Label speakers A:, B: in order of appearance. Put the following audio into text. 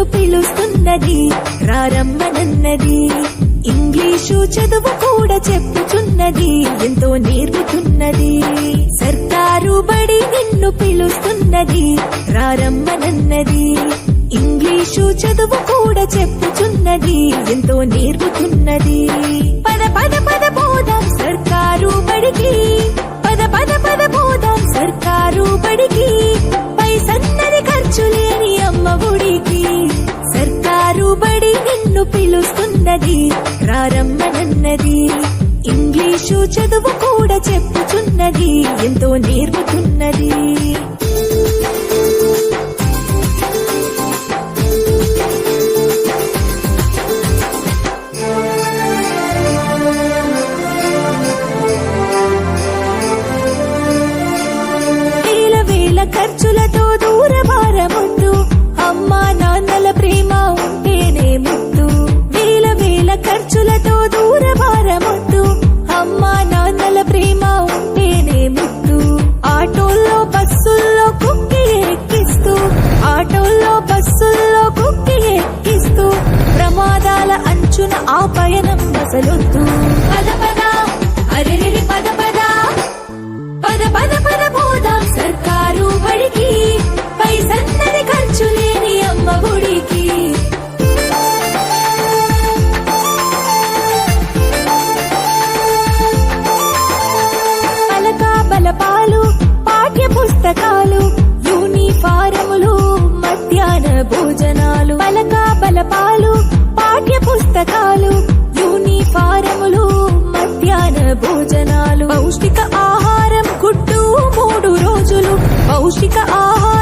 A: నిన్ను పిలుస్తున్నది రారమ్మనన్నది. ఇంగ్లీషు చదువు కూడా చెప్పుచున్నది ఎంతో నేర్పుతున్నది. సర్కారు బడి నిన్ను పిలుస్తున్నది రారమ్మనన్నది. ఇంగ్లీషు చదువు కూడా చెప్పుచున్నది ఎంతో నేర్పుతున్నది. పద పద పద పోదాం సర్కారు బడికి, పద పద పద పోదాం సర్కారు బడికి. పైసన్నది ఖర్చు లేని అమ్మ ఒడికి. సర్కారు బడి నిన్ను పిలుస్తున్నది రారమ్మనన్నది. ఇంగ్లీషు చదువు కూడా చెప్పుచున్నది ఎంతో నేర్పుతున్నది. ఖర్చులతో దూరభారముద్దు, అమ్మా నాన్నల ప్రేమ ఉంటేనే ముద్దు. వేల వేల ఖర్చులతో దూరభారముద్దు, అమ్మా నాన్నల ప్రేమ ఉంటేనే ముద్దు. ఆటోల్లో బస్సుల్లో కుక్కి ఎక్కిస్తూ, ఆటోల్లో బస్సుల్లో కుక్కి ఎక్కిస్తూ ప్రమాదాల అంచున ఆ పయనం అసలొద్దు. పద పద అరెరి పద పద, పద పద పద పోదాం సర్కారు బడికి. పైసన్నది ఖర్చు లేని అమ్మ ఒడికి. పలక బలపాలు పాఠ్య పుస్తకాలు యూనిఫారములు మధ్యాహ్న భోజనాలు. పలక బలపాలు పాఠ్య పుస్తకాలు యూనిఫారములు మధ్యాహ్న భోజనాలు. పౌష్టిక ఆహారం గుడ్డు 3 రోజులు, పౌష్టిక ఆహారం